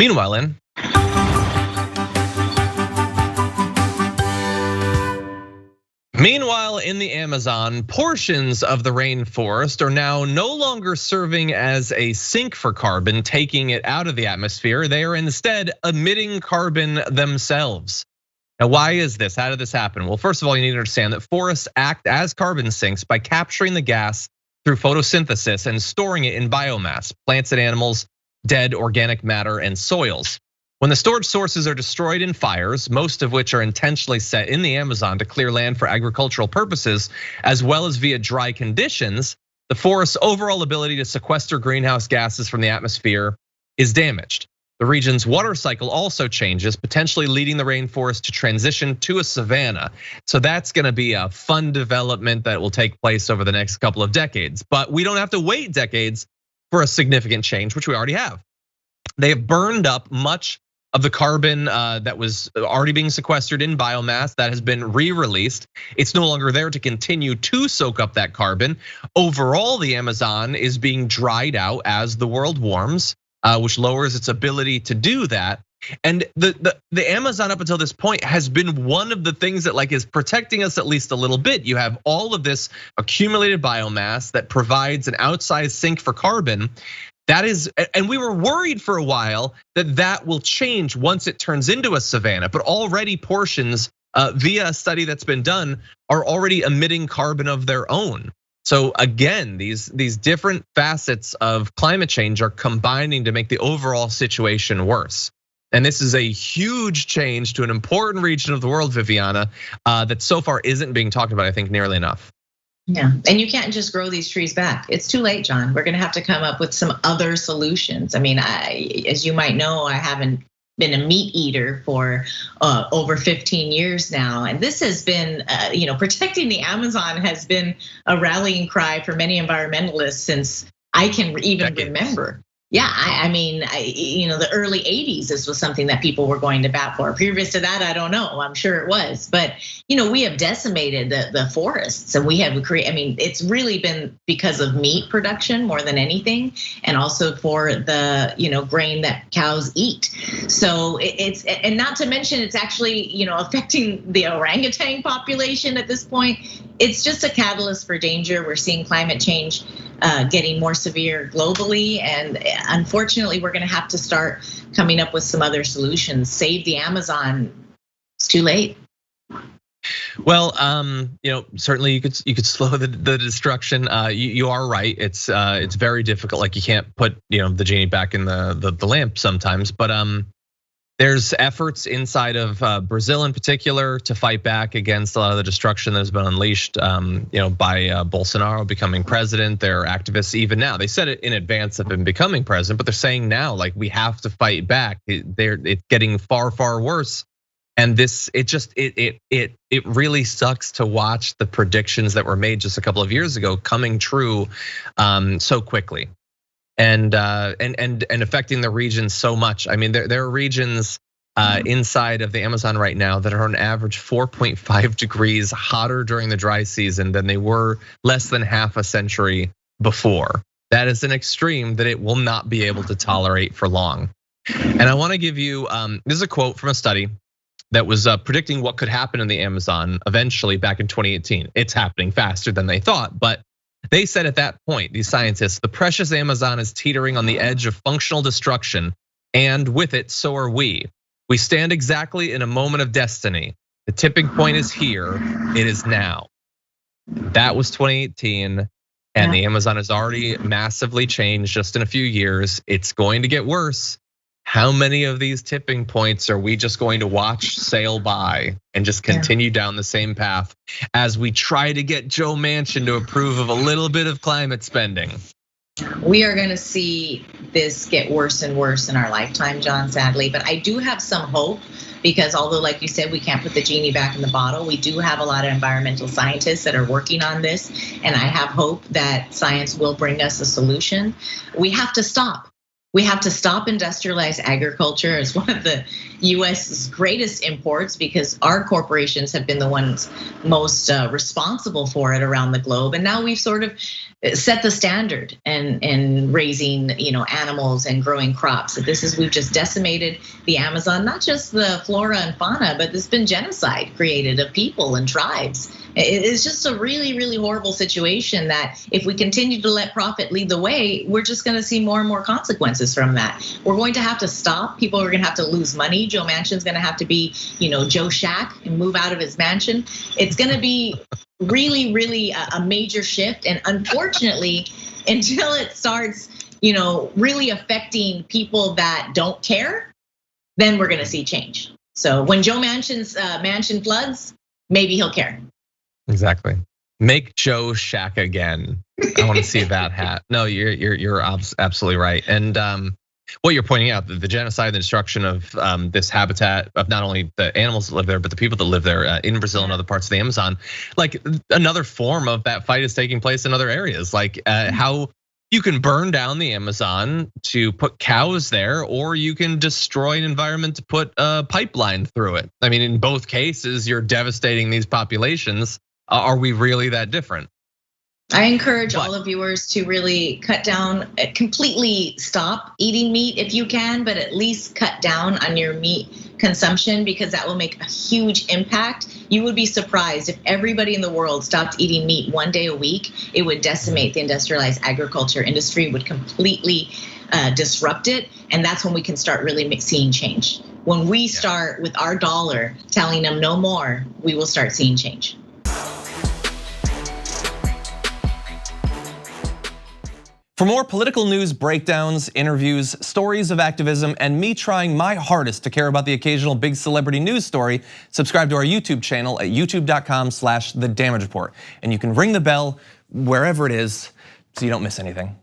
Meanwhile, in Meanwhile, in the Amazon, portions of the rainforest are now no longer serving as a sink for carbon, taking it out of the atmosphere. They are instead emitting carbon themselves. Now, why is this? How did this happen? Well, first of all, you need to understand that forests act as carbon sinks by capturing the gas through photosynthesis and storing it in biomass, plants and animals, dead organic matter, and soils. When the storage sources are destroyed in fires, most of which are intentionally set in the Amazon to clear land for agricultural purposes, as well as via dry conditions, the forest's overall ability to sequester greenhouse gases from the atmosphere is damaged. The region's water cycle also changes, potentially leading the rainforest to transition to a savanna. So that's gonna be a fun development that will take place over the next couple of decades. But we don't have to wait decades for a significant change, which we already have. They have burned up much of the carbon that was already being sequestered in biomass that has been re-released. It's no longer there to continue to soak up that carbon. Overall, the Amazon is being dried out as the world warms, which lowers its ability to do that. And the Amazon up until this point has been one of the things that is protecting us at least a little bit. You have all of this accumulated biomass that provides an outsized sink for carbon. That is, and we were worried for a while that will change once it turns into a savanna, but already portions via a study that's been done are already emitting carbon of their own. So again, these different facets of climate change are combining to make the overall situation worse. And this is a huge change to an important region of the world, Viviana, that so far isn't being talked about, I think, nearly enough. Yeah, and you can't just grow these trees back. It's too late, John. We're gonna have to come up with some other solutions. I mean, as you might know, I haven't been a meat eater for over 15 years now. And this has been, protecting the Amazon has been a rallying cry for many environmentalists since I can even remember. Yeah, I mean, the early 80s, this was something that people were going to bat for. Previous to that, I don't know, I'm sure it was. But we have decimated the forests and we have created, it's really been because of meat production more than anything. And also for the grain that cows eat. So and not to mention it's actually affecting the orangutan population at this point. It's just a catalyst for danger. We're seeing climate change getting more severe globally. And unfortunately, we're gonna have to start coming up with some other solutions. Save the Amazon, it's too late. Well, certainly you could slow the destruction. You are right. It's very difficult. Like you can't put the genie back in the lamp sometimes. But there's efforts inside of Brazil in particular to fight back against a lot of the destruction that has been unleashed, by Bolsonaro becoming president. There are activists even now. They said it in advance of him becoming president, but they're saying now we have to fight back. It's getting far, far worse. And it really sucks to watch the predictions that were made just a couple of years ago coming true so quickly. And affecting the region so much. I mean, there are regions inside of the Amazon right now that are on average 4.5 degrees hotter during the dry season than they were less than half a century before. That is an extreme that it will not be able to tolerate for long. And I want to give you, this is a quote from a study that was predicting what could happen in the Amazon eventually back in 2018. It's happening faster than they thought, but they said at that point, these scientists, the precious Amazon is teetering on the edge of functional destruction, and with it, so are we. We stand exactly in a moment of destiny. The tipping point is here, it is now. That was 2018, and the Amazon has already massively changed just in a few years. It's going to get worse. How many of these tipping points are we just going to watch sail by and just continue down the same path as we try to get Joe Manchin to approve of a little bit of climate spending? We are gonna see this get worse and worse in our lifetime, John, sadly. But I do have some hope because although, like you said, we can't put the genie back in the bottle, we do have a lot of environmental scientists that are working on this. And I have hope that science will bring us a solution. We have to stop. We have to stop industrialized agriculture as one of the US's greatest imports, because our corporations have been the ones most responsible for it around the globe. And now we've sort of set the standard and raising, animals and growing crops. We've just decimated the Amazon, not just the flora and fauna, but there's been genocide created of people and tribes. It's just a really, really horrible situation that if we continue to let profit lead the way, we're just gonna see more and more consequences from that. We're going to have to stop. People are gonna have to lose money. Joe Manchin's gonna have to be, Joe Shack and move out of his mansion. It's gonna be really, really a major shift. And unfortunately, until it starts, really affecting people that don't care, then we're gonna see change. So when Joe Manchin's mansion floods, maybe he'll care. Exactly. Make Joe Shack again. I want to see that hat. No, you're absolutely right. And what you're pointing out, the genocide, the destruction of this habitat of not only the animals that live there, but the people that live there in Brazil and other parts of the Amazon. Like another form of that fight is taking place in other areas. Like how you can burn down the Amazon to put cows there, or you can destroy an environment to put a pipeline through it. I mean, in both cases, you're devastating these populations. Are we really that different? I encourage all the viewers to really cut down, completely stop eating meat if you can, but at least cut down on your meat consumption, because that will make a huge impact. You would be surprised if everybody in the world stopped eating meat one day a week. It would decimate the industrialized agriculture industry, would completely disrupt it. And that's when we can start really seeing change. When we start with our dollar telling them no more, we will start seeing change. For more political news breakdowns, interviews, stories of activism, and me trying my hardest to care about the occasional big celebrity news story, subscribe to our YouTube channel at youtube.com/The Damage Report. And you can ring the bell wherever it is so you don't miss anything.